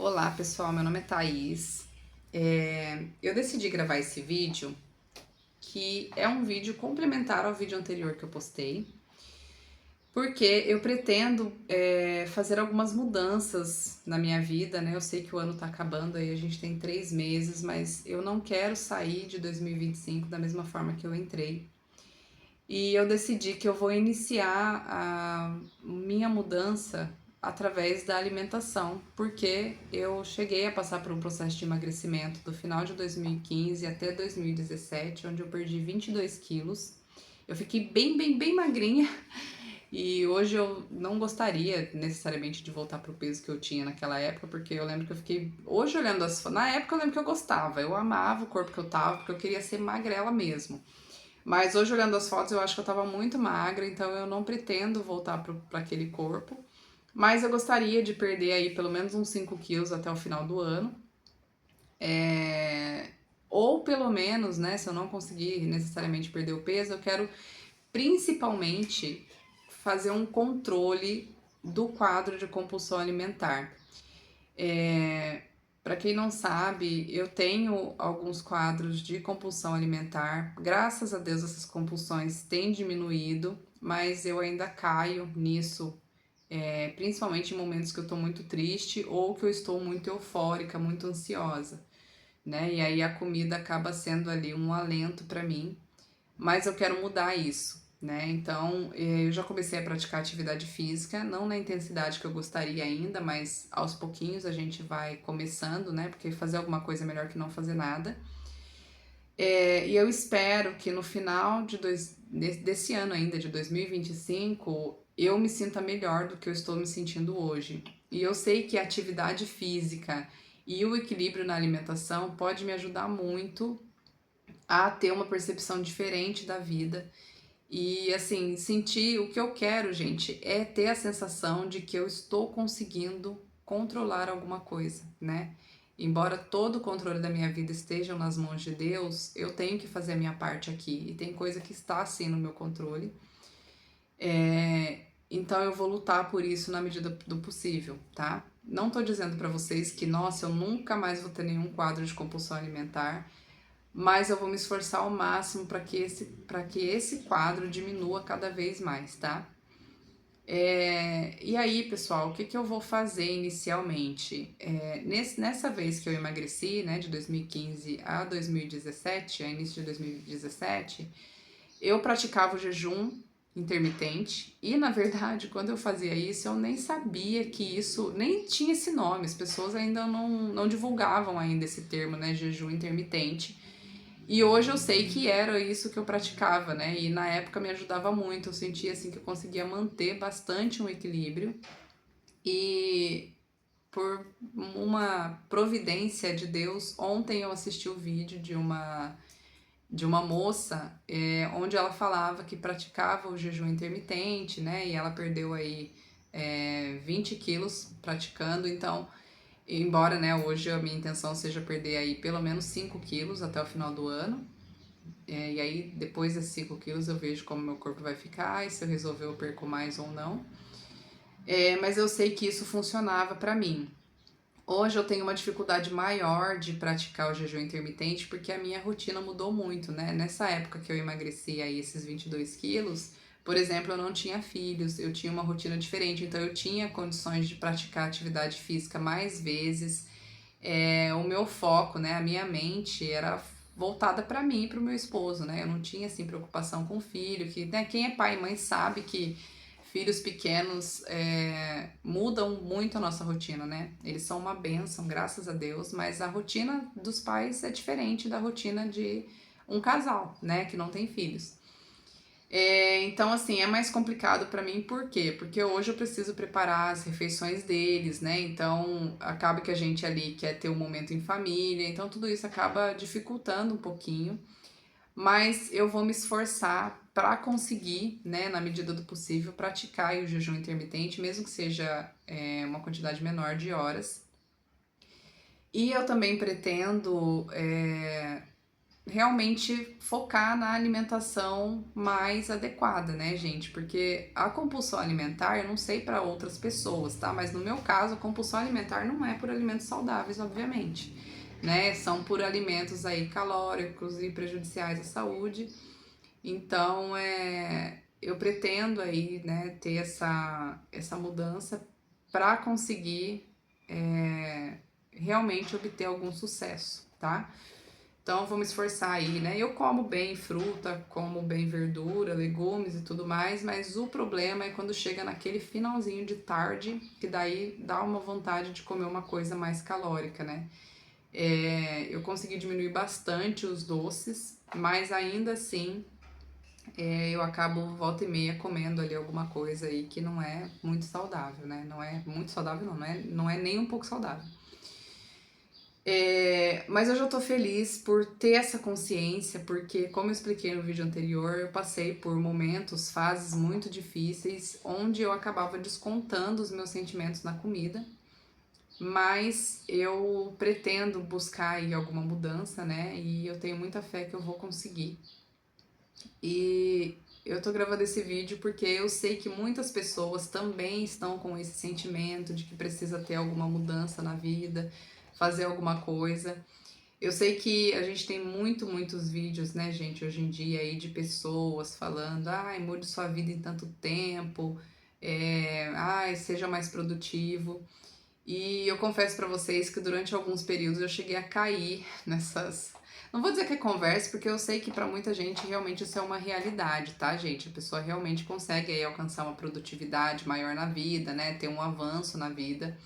Olá pessoal, meu nome é Thaís. Eu decidi gravar esse vídeo, que é um vídeo complementar ao vídeo anterior que eu postei, porque eu pretendo fazer algumas mudanças na minha vida, né? Eu sei que o ano tá acabando, aí a gente tem 3 meses, mas eu não quero sair de 2025 da mesma forma que eu entrei. E eu decidi que eu vou iniciar a minha mudança através da alimentação, porque eu cheguei a passar por um processo de emagrecimento do final de 2015 até 2017, onde eu perdi 22 quilos. Eu fiquei bem magrinha e hoje eu não gostaria necessariamente de voltar pro peso que eu tinha naquela época, porque eu lembro que eu fiquei. Hoje olhando as fotos. Na época eu lembro que eu gostava, eu amava o corpo que eu tava, porque eu queria ser magrela mesmo. Mas hoje, olhando as fotos, eu acho que eu tava muito magra, então eu não pretendo voltar para aquele corpo. Mas eu gostaria de perder aí pelo menos uns 5 quilos até o final do ano. Ou pelo menos, né, se eu não conseguir necessariamente perder o peso, eu quero principalmente fazer um controle do quadro de compulsão alimentar. Para quem não sabe, eu tenho alguns quadros de compulsão alimentar. Graças a Deus, essas compulsões têm diminuído, mas eu ainda caio nisso, principalmente em momentos que eu estou muito triste ou que eu estou muito eufórica, muito ansiosa, né? E aí a comida acaba sendo ali um alento para mim, mas eu quero mudar isso, né? Então, eu já comecei a praticar atividade física, não na intensidade que eu gostaria ainda, mas aos pouquinhos a gente vai começando, né? Porque fazer alguma coisa é melhor que não fazer nada. E eu espero que no final desse ano ainda, de 2025, eu me sinta melhor do que eu estou me sentindo hoje. E eu sei que a atividade física e o equilíbrio na alimentação pode me ajudar muito a ter uma percepção diferente da vida e assim, sentir o que eu quero, gente, é ter a sensação de que eu estou conseguindo controlar alguma coisa, né? Embora todo o controle da minha vida esteja nas mãos de Deus, eu tenho que fazer a minha parte aqui. E tem coisa que está assim no meu controle. Então eu vou lutar por isso na medida do possível, tá? Não tô dizendo pra vocês que, nossa, eu nunca mais vou ter nenhum quadro de compulsão alimentar, mas eu vou me esforçar ao máximo para que esse quadro diminua cada vez mais, tá? E aí, pessoal, o que, que eu vou fazer inicialmente? Nessa vez que eu emagreci, né, de 2015 a 2017, a início de 2017, eu praticava o jejum intermitente e, na verdade, quando eu fazia isso, eu nem sabia que isso, nem tinha esse nome, as pessoas ainda não divulgavam ainda esse termo, né, jejum intermitente. E hoje eu sei que era isso que eu praticava, né? E na época me ajudava muito. Eu sentia assim que eu conseguia manter bastante um equilíbrio. E por uma providência de Deus, ontem eu assisti o vídeo de uma moça, onde ela falava que praticava o jejum intermitente, né? E ela perdeu aí 20 quilos praticando. Então, embora, né, hoje a minha intenção seja perder aí pelo menos 5 quilos até o final do ano. E aí, depois desses 5 quilos, eu vejo como meu corpo vai ficar e se eu resolver eu perco mais ou não. Mas eu sei que isso funcionava pra mim. Hoje eu tenho uma dificuldade maior de praticar o jejum intermitente porque a minha rotina mudou muito, né? Nessa época que eu emagreci aí esses 22 quilos, por exemplo, eu não tinha filhos, eu tinha uma rotina diferente, então eu tinha condições de praticar atividade física mais vezes. O meu foco, né, a minha mente era voltada para mim e para o meu esposo, né? Eu não tinha assim preocupação com o filho, que né, quem é pai e mãe sabe que filhos pequenos mudam muito a nossa rotina, né? Eles são uma bênção, graças a Deus, mas a rotina dos pais é diferente da rotina de um casal, né, que não tem filhos. Então, assim, é mais complicado pra mim, por quê? Porque hoje eu preciso preparar as refeições deles, né? Então, acaba que a gente ali quer ter um momento em família, então tudo isso acaba dificultando um pouquinho, mas eu vou me esforçar para conseguir, né, na medida do possível, praticar aí o jejum intermitente, mesmo que seja uma quantidade menor de horas. E eu também pretendo realmente focar na alimentação mais adequada, né, gente? Porque a compulsão alimentar, eu não sei para outras pessoas, tá? Mas no meu caso, a compulsão alimentar não é por alimentos saudáveis, obviamente, né? São por alimentos aí calóricos e prejudiciais à saúde. Então, eu pretendo aí, né, ter essa mudança para conseguir realmente obter algum sucesso, tá? Então, eu vou me esforçar aí, né? Eu como bem fruta, como bem verdura, legumes e tudo mais, mas o problema é quando chega naquele finalzinho de tarde, que daí dá uma vontade de comer uma coisa mais calórica, né? Eu consegui diminuir bastante os doces, mas ainda assim eu acabo volta e meia comendo ali alguma coisa aí que não é muito saudável, né? Não é muito saudável, não é nem um pouco saudável. Mas eu já tô feliz por ter essa consciência, porque, como eu expliquei no vídeo anterior, eu passei por momentos, fases muito difíceis, onde eu acabava descontando os meus sentimentos na comida, mas eu pretendo buscar aí alguma mudança, né? E eu tenho muita fé que eu vou conseguir. E eu tô gravando esse vídeo porque eu sei que muitas pessoas também estão com esse sentimento de que precisa ter alguma mudança na vida, fazer alguma coisa. Eu sei que a gente tem muitos vídeos, né, gente, hoje em dia aí de pessoas falando, ai, mude sua vida em tanto tempo, ai, seja mais produtivo. E eu confesso pra vocês que durante alguns períodos eu cheguei a cair nessas. Não vou dizer que é conversa, porque eu sei que pra muita gente realmente isso é uma realidade, tá, gente? A pessoa realmente consegue aí alcançar uma produtividade maior na vida, né? Ter um avanço na vida.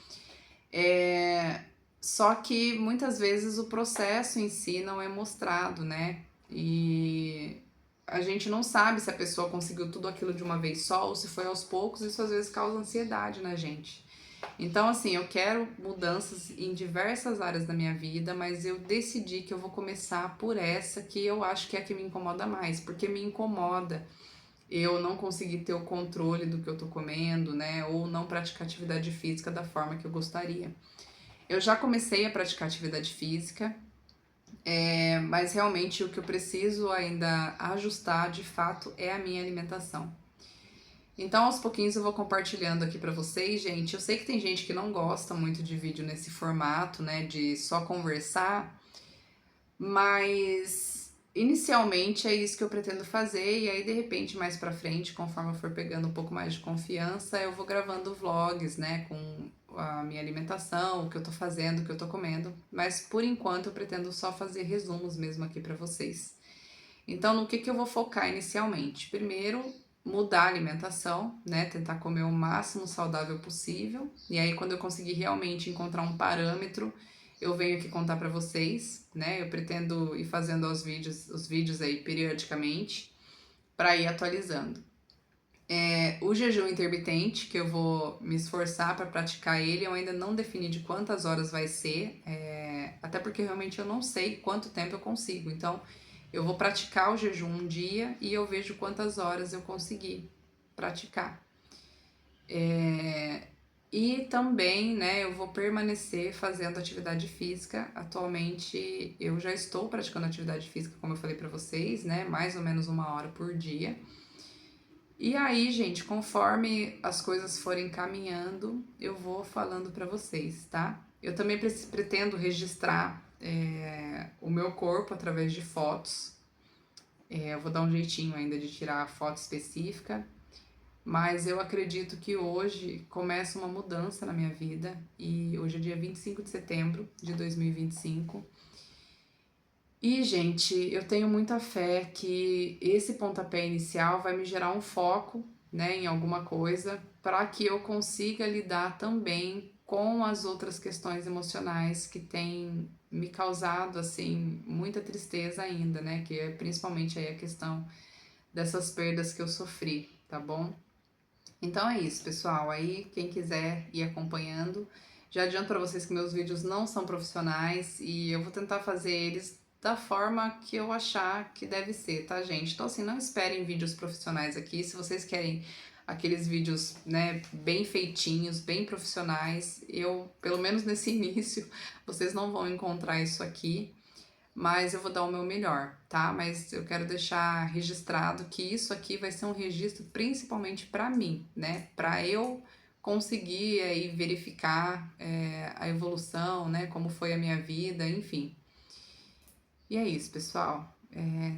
É... Só que muitas vezes o processo em si não é mostrado, né? E a gente não sabe se a pessoa conseguiu tudo aquilo de uma vez só ou se foi aos poucos, isso às vezes causa ansiedade na gente. Então, assim, eu quero mudanças em diversas áreas da minha vida, mas eu decidi que eu vou começar por essa que eu acho que é a que me incomoda mais, porque me incomoda eu não conseguir ter o controle do que eu tô comendo, né? Ou não praticar atividade física da forma que eu gostaria. Eu já comecei a praticar atividade física, mas realmente o que eu preciso ainda ajustar de fato é a minha alimentação. Então, aos pouquinhos eu vou compartilhando aqui pra vocês, gente. Eu sei que tem gente que não gosta muito de vídeo nesse formato, né, de só conversar, mas inicialmente é isso que eu pretendo fazer e aí de repente mais pra frente, conforme eu for pegando um pouco mais de confiança, eu vou gravando vlogs, né, com a minha alimentação, o que eu tô fazendo, o que eu tô comendo, mas por enquanto eu pretendo só fazer resumos mesmo aqui pra vocês. Então, no que eu vou focar inicialmente? Primeiro, mudar a alimentação, né? Tentar comer o máximo saudável possível. E aí, quando eu conseguir realmente encontrar um parâmetro, eu venho aqui contar para vocês, né? Eu pretendo ir fazendo os vídeos aí periodicamente para ir atualizando. O jejum intermitente, que eu vou me esforçar para praticar ele, eu ainda não defini de quantas horas vai ser, até porque realmente eu não sei quanto tempo eu consigo. Então, eu vou praticar o jejum um dia e eu vejo quantas horas eu consegui praticar. E também, né, eu vou permanecer fazendo atividade física. Atualmente, eu já estou praticando atividade física, como eu falei para vocês, né, mais ou menos 1 hora por dia. E aí, gente, conforme as coisas forem caminhando, eu vou falando para vocês, tá? Eu também pretendo registrar o meu corpo através de fotos. Eu vou dar um jeitinho ainda de tirar a foto específica, mas eu acredito que hoje começa uma mudança na minha vida e hoje é dia 25 de setembro de 2025. E, gente, eu tenho muita fé que esse pontapé inicial vai me gerar um foco, né, em alguma coisa, para que eu consiga lidar também com as outras questões emocionais que têm me causado, assim, muita tristeza ainda, né, que é principalmente aí a questão dessas perdas que eu sofri, tá bom? Então é isso, pessoal. Aí, quem quiser ir acompanhando, já adianto para vocês que meus vídeos não são profissionais e eu vou tentar fazer eles da forma que eu achar que deve ser, tá, gente? Então, assim, não esperem vídeos profissionais aqui. Se vocês querem aqueles vídeos, né, bem feitinhos, bem profissionais, pelo menos nesse início, vocês não vão encontrar isso aqui. mas eu vou dar o meu melhor, tá? Mas eu quero deixar registrado que isso aqui vai ser um registro principalmente para mim, né? Para eu conseguir aí verificar a evolução, né? Como foi a minha vida, enfim. E é isso, pessoal.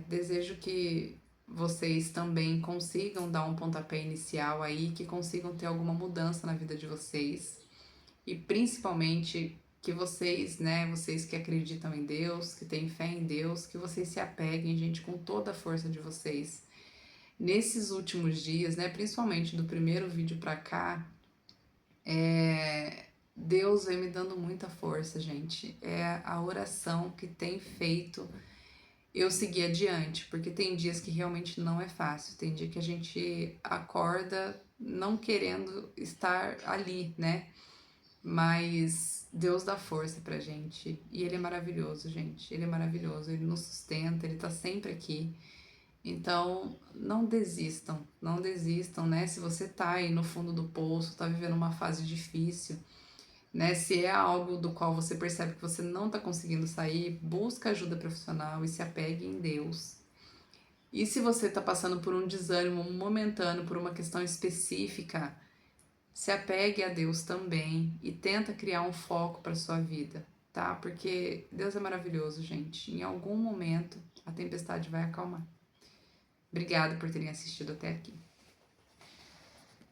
Desejo que vocês também consigam dar um pontapé inicial aí, que consigam ter alguma mudança na vida de vocês e principalmente que vocês, né, vocês que acreditam em Deus, que têm fé em Deus, que vocês se apeguem, gente, com toda a força de vocês. Nesses últimos dias, né, principalmente do primeiro vídeo pra cá, Deus vem me dando muita força, gente. É a oração que tem feito eu seguir adiante, porque tem dias que realmente não é fácil, tem dia que a gente acorda não querendo estar ali, né? Mas Deus dá força pra gente e Ele é maravilhoso, gente. Ele é maravilhoso, Ele nos sustenta, Ele tá sempre aqui. Então, não desistam, não desistam, né? Se você tá aí no fundo do poço, tá vivendo uma fase difícil, né? Se é algo do qual você percebe que você não tá conseguindo sair, busca ajuda profissional e se apegue em Deus. E se você tá passando por um desânimo momentâneo, por uma questão específica, se apegue a Deus também e tenta criar um foco para sua vida, tá? Porque Deus é maravilhoso, gente. Em algum momento a tempestade vai acalmar. Obrigada por terem assistido até aqui.